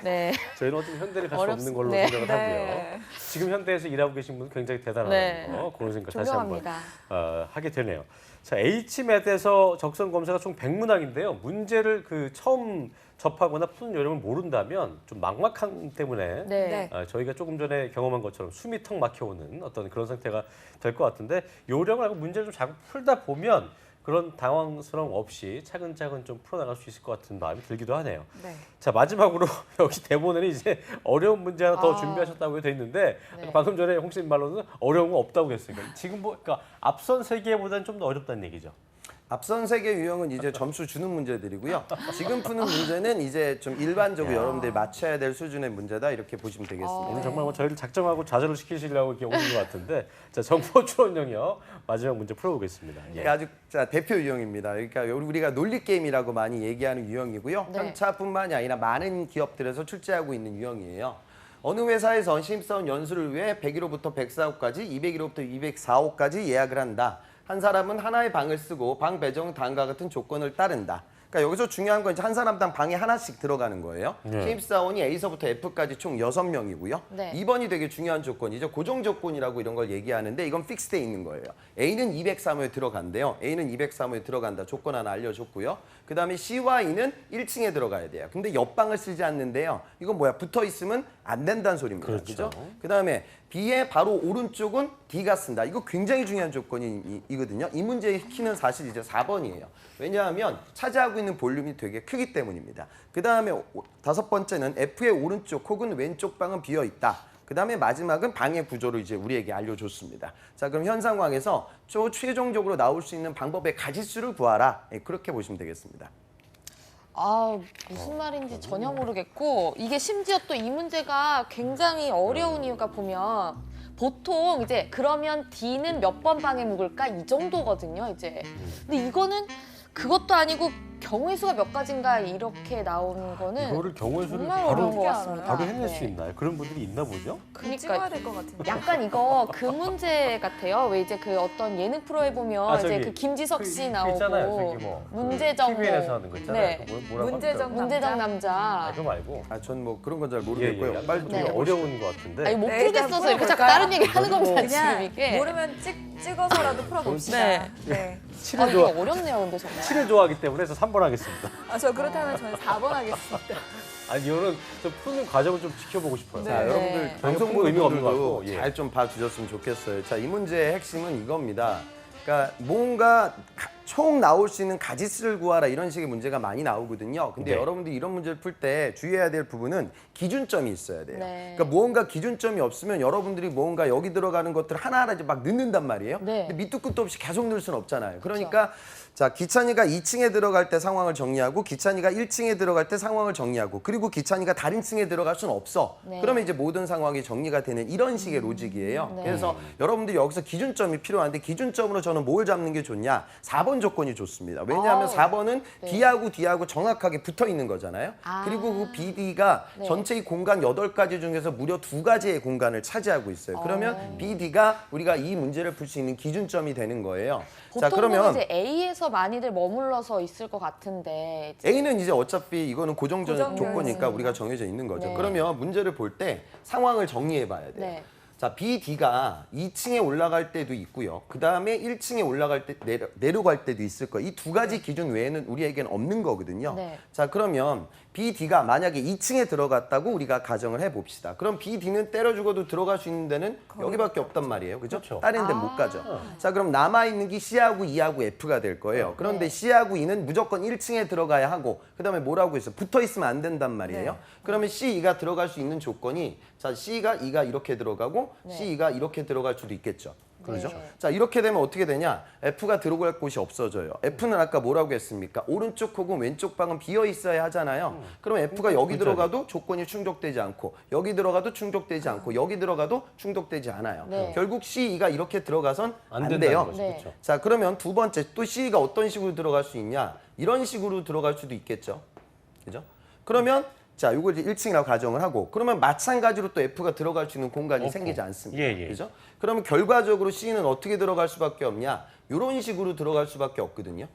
네. 저희는 어떻게 현대를 갈 수 없는 걸로 네. 생각을 하고요. 지금 현대에서 일하고 계신 분은 굉장히 대단하다는 네. 거 그런 생각 다시 한번 존경합니다. 하게 되네요. 자, HMAT에서 적성 검사가 총 100문항인데요. 문제를 처음 접하거나 푸는 요령을 모른다면 좀 막막함 때문에 네. 저희가 조금 전에 경험한 것처럼 숨이 턱 막혀오는 어떤 그런 상태가 될 것 같은데 요령을 하고 문제를 좀 자꾸 풀다 보면 그런 당황스러움 없이 차근차근 좀 풀어나갈 수 있을 것 같은 마음이 들기도 하네요. 네. 자, 마지막으로 여기 대본에는 이제 어려운 문제 하나 더 아. 준비하셨다고 돼 있는데 네. 방금 전에 홍 쌤 말로는 어려운 거 없다고 했으니까 지금 뭐 그러니까 앞선 세 개보다는 좀 더 어렵다는 얘기죠. 앞선 세계 유형은 이제 점수 주는 문제들이고요. 지금 푸는 문제는 이제 좀 일반적으로 여러분들이 맞춰야 될 수준의 문제다 이렇게 보시면 되겠습니다. 오늘 정말 뭐 저희를 작정하고 좌절을 시키시려고 이렇게 오는 것 같은데 자, 정보 추론 영역 마지막 문제 풀어보겠습니다. 예. 그러니까 아주 대표 유형입니다. 그러니까 우리가 논리 게임이라고 많이 얘기하는 유형이고요. 네. 현차뿐만이 아니라 많은 기업들에서 출제하고 있는 유형이에요. 어느 회사에서 신입사원 연수를 위해 101호부터 104호까지, 201호부터 204호까지 예약을 한다. 한 사람은 하나의 방을 쓰고 방 배정 다음과 같은 조건을 따른다. 그러니까 여기서 중요한 건 이제 한 사람당 방에 하나씩 들어가는 거예요. 네. 신입사원이 A서부터 F까지 총 6명이고요. 네. 2번이 되게 중요한 조건이죠. 고정 조건이라고 이런 걸 얘기하는데 이건 픽스돼 있는 거예요. A는 203호에 들어간대요. A는 203호에 들어간다. 조건 하나 알려줬고요. 그다음에 C와 E는 1층에 들어가야 돼요. 근데 옆방을 쓰지 않는데요. 이건 뭐야? 붙어 있으면 안 된다는 소리입니다. 그렇죠. 그죠? 그다음에 B의 바로 오른쪽은 D가 쓴다. 이거 굉장히 중요한 조건이거든요. 이 문제의 키는 사실 이제 4번이에요. 왜냐하면 차지하고 있는 볼륨이 되게 크기 때문입니다. 그다음에 5번째는 F의 오른쪽 혹은 왼쪽 방은 비어 있다. 그다음에 마지막은 방의 구조를 이제 우리에게 알려줬습니다. 자, 그럼 현 상황에서 최종적으로 나올 수 있는 방법의 가짓수를 구하라. 그렇게 보시면 되겠습니다. 아, 무슨 말인지 전혀 모르겠고 이게 심지어 또 이 문제가 굉장히 어려운 이유가 보면 보통 이제 그러면 D는 몇 번 방에 묵을까 이 정도거든요, 이제. 근데 이거는 그것도 아니고 경우의 수가 몇 가지인가 이렇게 나오는 거는 이거를 경우의 수를 정말 바로 어려운 것 같습니다. 바로 해낼 수 네. 있나요? 그런 분들이 있나 보죠? 찍어야 그러니까 될 것 같은데. 약간 이거 그 문제 같아요. 왜 이제 그 어떤 예능 프로에 보면 아, 이제 저기 그 김지석 씨 그 나오고 있잖아요. 저기 뭐 문제적 TVN에서 하는 거 있잖아요. 네. 그 뭐라고 문제적 합니까? 문제적 아, 남자. 그거 말고 전 뭐 그런 건 잘 예, 모르겠고요. 예. 빨리 좀 네. 어려운 것 같은데. 아니 못 네, 일단 풀겠어서 이렇게 자꾸 풀어볼까요? 다른 얘기 하는 겁니다 지금 그냥 이게. 모르면 찍어서라도 풀어봅시다. 네. 네. 아, 치를 이거 좋아 어렵네요 근데 정말. 치를 좋아하기 때문에 해서 3번 하겠습니다. 아, 저 그렇다면 저는 4번 하겠습니다. 아니 이거는 좀 푸는 과정을 좀 지켜보고 싶어요. 네. 자, 여러분들 네. 방송 의미가 보는 없는 것 분들도 같고, 예. 잘 좀 봐주셨으면 좋겠어요. 자, 이 문제의 핵심은 이겁니다. 그러니까 뭔가 총 나올 수 있는 가짓수를 구하라 이런 식의 문제가 많이 나오거든요. 근데 네. 여러분들이 이런 문제를 풀 때 주의해야 될 부분은 기준점이 있어야 돼요. 네. 그러니까 무언가 기준점이 없으면 여러분들이 무언가 여기 들어가는 것들을 하나하나 이제 막 넣는단 말이에요. 네. 근데 밑도 끝도 없이 계속 넣을 수는 없잖아요. 그러니까 자, 기찬이가 2층에 들어갈 때 상황을 정리하고 기찬이가 1층에 들어갈 때 상황을 정리하고 그리고 기찬이가 다른 층에 들어갈 수는 없어. 네. 그러면 이제 모든 상황이 정리가 되는 이런 식의 로직이에요. 네. 그래서 여러분들이 여기서 기준점이 필요한데 기준점으로 저는 뭘 잡는 게 좋냐? 4번 조건이 좋습니다. 왜냐하면 아우. 4번은 네. D하고 정확하게 붙어 있는 거잖아요. 아. 그리고 그 BD가 네. 전체의 공간 8가지 중에서 무려 2가지의 공간을 차지하고 있어요. 그러면 BD가 우리가 이 문제를 풀 수 있는 기준점이 되는 거예요. 자, 보통은 그러면 이제 A에서 많이들 머물러서 있을 것 같은데 이제 A는 이제 어차피 이거는 고정적 고정되어 조건이니까 있으니까. 우리가 정해져 있는 거죠. 네. 그러면 문제를 볼 때 상황을 정리해 봐야 돼요. 네. 자, BD가 2층에 올라갈 때도 있고요. 그 다음에 1층에 올라갈 때 내려갈 때도 있을 거예요. 이 두 가지 기준 외에는 우리에게는 없는 거거든요. 네. 자, 그러면 BD가 만약에 2층에 들어갔다고 우리가 가정을 해봅시다. 그럼 BD는 때려 죽어도 들어갈 수 있는 데는 여기밖에 없단 말이에요. 그죠? 그렇죠. 다른 데는 못 가죠. 자, 그럼 남아있는 게 C하고 E하고 F가 될 거예요. 그런데 네. C하고 E는 무조건 1층에 들어가야 하고 그다음에 뭐라고 했어요? 붙어 있으면 안 된단 말이에요. 네. 그러면 C, E가 들어갈 수 있는 조건이 자, C가 E가 이렇게 들어가고 네. C, E가 이렇게 들어갈 수도 있겠죠. 그렇죠? 네. 자, 이렇게 되면 어떻게 되냐? F가 들어갈 곳이 없어져요. F는 아까 뭐라고 했습니까? 오른쪽 혹은 왼쪽 방은 비어 있어야 하잖아요. 그럼 F가 여기 들어가도 조건이 충족되지 않고 여기 들어가도 충족되지 않고 여기 들어가도 충족되지 않아요. 네. 결국 C, E가 이렇게 들어가선 안 안 된다는 돼요. 거죠. 네. 그렇죠. 자, 그러면 두 번째 또 C가 어떤 식으로 들어갈 수 있냐? 이런 식으로 들어갈 수도 있겠죠. 그죠? 그러면 자, 이걸 이제 1층이라고 가정을 하고 그러면 마찬가지로 또 F가 들어갈 수 있는 공간이 없고. 생기지 않습니다. 예, 예. 그죠? 그러면 결과적으로 C는 어떻게 들어갈 수밖에 없냐? 이런 식으로 들어갈 수밖에 없거든요.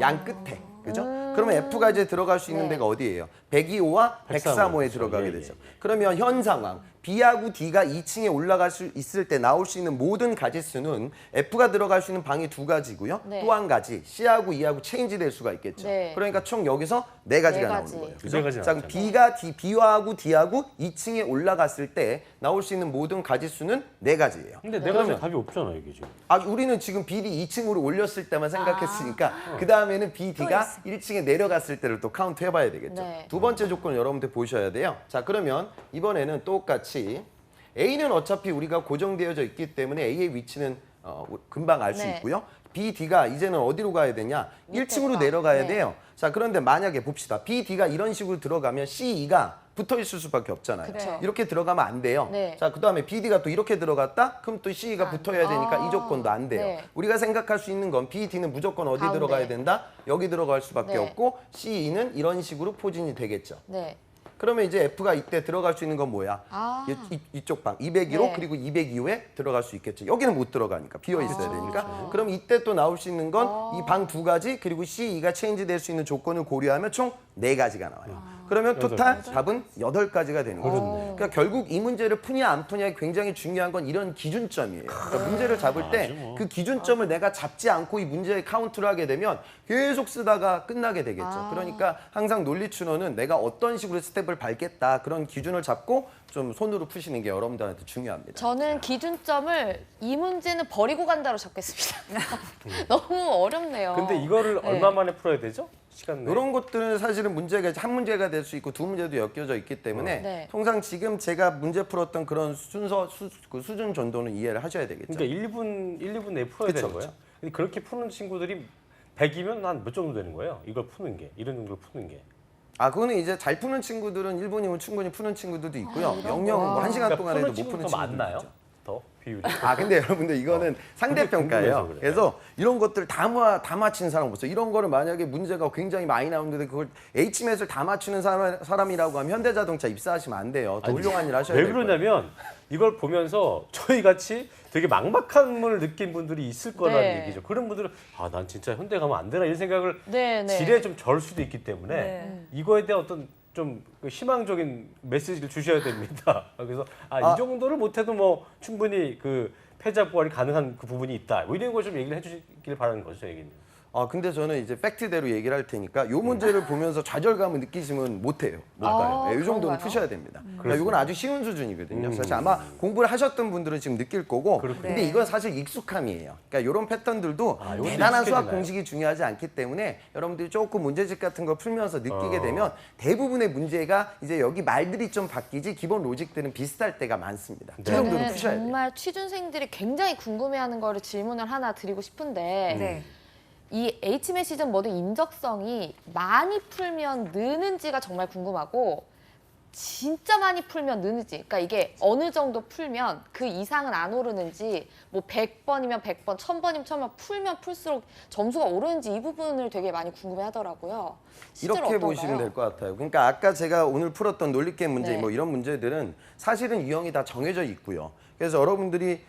양 끝에. 그죠? 그러면 F가 이제 들어갈 수 있는 네. 데가 어디예요? 102호와 103호에 103호. 들어가게 예, 예. 되죠. 그러면 현 상황 B하고 D가 2층에 올라갈 수 있을 때 나올 수 있는 모든 가짓수는 F가 들어갈 수 있는 방이 2가지고요. 네. 또 한 가지 C하고 E하고 체인지 될 수가 있겠죠. 네. 그러니까 총 여기서 4가지가 네 나오는 가지. 거예요. 네 가지 자, 나왔잖아요. B하고 D하고 2층에 올라갔을 때 나올 수 있는 모든 가짓수는 4가지예요. 근데 내가 지금 답이 없잖아 이게 지금. 우리는 지금 BD 2층으로 올렸을 때만 생각했으니까 그 다음에는 BD가 1층에 내려갔을 때를 또 카운트 해봐야 되겠죠. 네. 두 번째 조건을 여러분들 보셔야 돼요. 자, 그러면 이번에는 똑같이 A는 어차피 우리가 고정되어져 있기 때문에 A의 위치는 금방 알 수 네. 있고요. BD가 이제는 어디로 가야 되냐? 1층으로 방. 내려가야 네. 돼요. 자, 그런데 만약에 봅시다. BD가 이런 식으로 들어가면 CE가 붙어 있을 수밖에 없잖아요. 그쵸. 이렇게 들어가면 안 돼요. 네. 자, 그다음에 BD가 또 이렇게 들어갔다? 그럼 또 CE가 붙어야 되니까 이 조건도 안 돼요. 네. 우리가 생각할 수 있는 건 BD는 무조건 어디 가운데. 들어가야 된다? 여기 들어갈 수밖에 네. 없고 CE는 이런 식으로 포진이 되겠죠. 네. 그러면 이제 F가 이때 들어갈 수 있는 건 뭐야? 아. 이쪽 방 201호 네. 그리고 202호에 들어갈 수 있겠죠. 여기는 못 들어가니까 비어 있어야 되니까. 그럼 이때 또 나올 수 있는 건 이 방 2가지 그리고 CE가 체인지 될 수 있는 조건을 고려하면 총 4가지가 나와요. 그러면 토탈 답은 8가지가 되는 거죠. 그러니까 결국 이 문제를 푸냐 안 푸냐에 굉장히 중요한 건 이런 기준점이에요. 그러니까 문제를 잡을 때 그 기준점을 내가 잡지 않고 이 문제에 카운트를 하게 되면 계속 쓰다가 끝나게 되겠죠. 그러니까 항상 논리추론은 내가 어떤 식으로 스텝을 밟겠다 그런 기준을 잡고 좀 손으로 푸시는 게 여러분들한테 중요합니다. 저는 기준점을 이 문제는 버리고 간다로 적겠습니다. 너무 어렵네요. 근데 이거를 네. 얼마 만에 풀어야 되죠? 시간 내에. 이런 것들은 사실은 문제가 한 문제가 될 수 있고 두 문제도 엮여져 있기 때문에 네. 통상 지금 제가 문제 풀었던 그런 순서 그 수준 정도는 이해를 하셔야 되겠죠. 그러니까 1분 1, 2분 내에 풀어야 그쵸, 되는 거예요. 근데 그렇게 푸는 친구들이 100이면 한 몇 정도 되는 거예요? 이걸 푸는 게 이런 걸 푸는 게. 그거는 이제 잘 푸는 친구들은 1분이면 충분히 푸는 친구들도 있고요. 영영 뭐 1시간 동안 해도 못 푸는 더 친구들도 많나요? 있죠. 더 비율이. 근데 여러분들 이거는 상대평가예요. 궁금해서 그래요. 그래서 이런 것들 다 맞히는 사람 없어요. 이런 거를 만약에 문제가 굉장히 많이 나오는데 그걸 H맷을 다 맞추는 사람이라고 하면 현대자동차 입사하시면 안 돼요. 더 훌륭한 일 하셔야 왜 돼요. 그러냐면 이걸 보면서 저희 같이 되게 막막함을 느낀 분들이 있을 거라는 네. 얘기죠. 그런 분들은 난 진짜 현대 가면 안 되나 이런 생각을 네, 네. 지레 좀 절 수도 있기 때문에 네. 이거에 대한 어떤 좀그 희망적인 메시지를 주셔야 됩니다. 그래서 이 정도를 못해도 뭐 충분히 그 패자 부활이 가능한 그 부분이 있다. 뭐 이런 걸 좀 얘기를 해주시길 바라는 거죠, 저에게는. 근데 저는 이제 팩트대로 얘기를 할 테니까 이 문제를 보면서 좌절감을 느끼시면 못해요. 못 가요. 이 정도는 그런가요? 푸셔야 됩니다. 그러니까 이건 아주 쉬운 수준이거든요. 사실 아마 공부를 하셨던 분들은 지금 느낄 거고, 근데 이건 사실 익숙함이에요. 그러니까 이런 패턴들도 이것도 대단한 수학 익숙해지나요? 공식이 중요하지 않기 때문에 여러분들이 조금 문제집 같은 거 풀면서 느끼게 되면 대부분의 문제가 이제 여기 말들이 좀 바뀌지 기본 로직들은 비슷할 때가 많습니다. 이 정도는 저는 푸셔야 돼요. 정말 취준생들이 굉장히 궁금해하는 거를 질문을 하나 드리고 싶은데 네. 이 H메시즌 모드 인적성이 많이 풀면 느는지가 정말 궁금하고 진짜 많이 풀면 느는지, 그러니까 이게 어느 정도 풀면 그 이상은 안 오르는지, 뭐 100번이면 100번, 1000번이면 1000번 풀면 풀수록 점수가 오르는지 이 부분을 되게 많이 궁금해하더라고요. 실제로 이렇게 어떤가요? 보시면 될 것 같아요. 그러니까 아까 제가 오늘 풀었던 논리게임 문제 네. 뭐 이런 문제들은 사실은 유형이 다 정해져 있고요. 그래서 여러분들이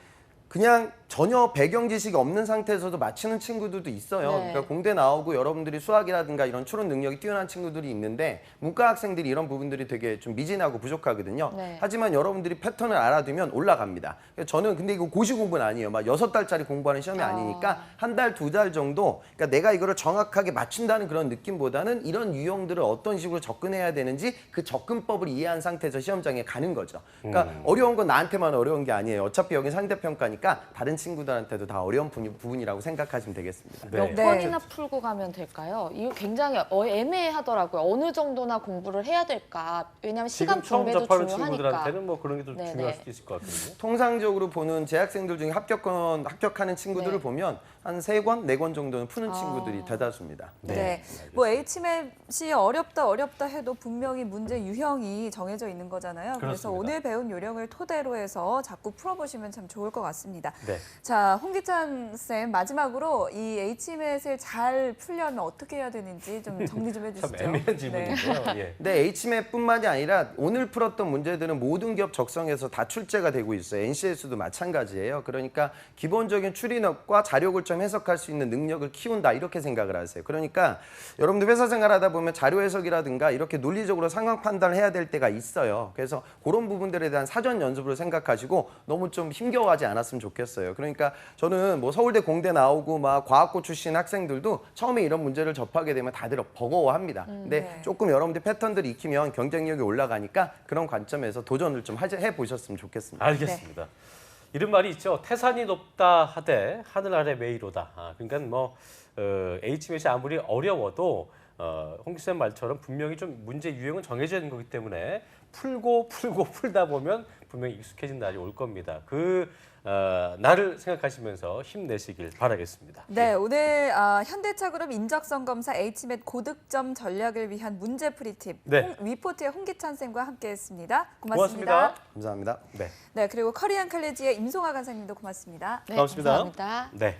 그냥 전혀 배경 지식이 없는 상태에서도 맞히는 친구들도 있어요. 네. 그러니까 공대 나오고 여러분들이 수학이라든가 이런 추론 능력이 뛰어난 친구들이 있는데 문과 학생들이 이런 부분들이 되게 좀 미진하고 부족하거든요. 네. 하지만 여러분들이 패턴을 알아두면 올라갑니다. 그래서 저는 근데 이거 고시 공부는 아니에요. 막 6달짜리 공부하는 시험이 아니니까 한 달, 2달 정도 그러니까 내가 이거를 정확하게 맞춘다는 그런 느낌보다는 이런 유형들을 어떤 식으로 접근해야 되는지 그 접근법을 이해한 상태에서 시험장에 가는 거죠. 그러니까 어려운 건 나한테만 어려운 게 아니에요. 어차피 여기 상대평가니까 다른 친구들한테도 다 어려운 부분이라고 생각하시면 되겠습니다. 네. 몇 번이나 풀고 가면 될까요? 이거 굉장히 애매하더라고요. 어느 정도나 공부를 해야 될까? 왜냐하면 시간 지금 처음 분배도 접하는 중요하니까. 친구들한테는 뭐 그런 게 좀 네네. 중요할 수도 있을 것 같거든요. 통상적으로 보는 재학생들 중에 합격하는 친구들을 네. 보면 한 3권, 4권 정도는 푸는 친구들이 대다수입니다. 네. 뭐 H맵이 어렵다 해도 분명히 문제 유형이 정해져 있는 거잖아요. 그래서 그렇습니다. 오늘 배운 요령을 토대로 해서 자꾸 풀어보시면 참 좋을 것 같습니다. 같습니다. 네. 자, 홍기찬 쌤 마지막으로 이 HMAT을 잘 풀려면 어떻게 해야 되는지 좀 정리 좀 해주시죠. 참 애매한 질문인데요. 예. 근데 HMA뿐만이 아니라 오늘 풀었던 문제들은 모든 기업 적성에서 다 출제가 되고 있어요. NCS도 마찬가지예요. 그러니까 기본적인 추리력과 자료 골점 해석할 수 있는 능력을 키운다 이렇게 생각을 하세요. 그러니까 여러분들 회사 생활하다 보면 자료 해석이라든가 이렇게 논리적으로 상황 판단을 해야 될 때가 있어요. 그래서 그런 부분들에 대한 사전 연습으로 생각하시고 너무 좀 힘겨워하지 않았으면 좋겠어요. 그러니까 저는 뭐 서울대 공대 나오고 막 과학고 출신 학생들도 처음에 이런 문제를 접하게 되면 다들 버거워합니다. 근데 네. 조금 여러분들 패턴들이 익히면 경쟁력이 올라가니까 그런 관점에서 도전을 좀 해보셨으면 좋겠습니다. 알겠습니다. 이런 말이 있죠. 태산이 높다 하되 하늘 아래 메이로다. 그러니까 뭐 HMAT이 아무리 어려워도 홍기쌤 말처럼 분명히 좀 문제 유형은 정해져 있는 거기 때문에 풀고 풀다 보면 분명히 익숙해진 날이 올 겁니다. 그 날을 생각하시면서 힘내시길 바라겠습니다. 네, 오늘 현대차그룹 인적성 검사 HMAT 고득점 전략을 위한 문제풀이 팁 네. 위포트의 홍기찬 쌤과 함께했습니다. 고맙습니다. 감사합니다. 네, 네, 그리고 커리안 칼리지의 임송아 간사님도 고맙습니다. 네, 고맙습니다. 감사합니다. 네.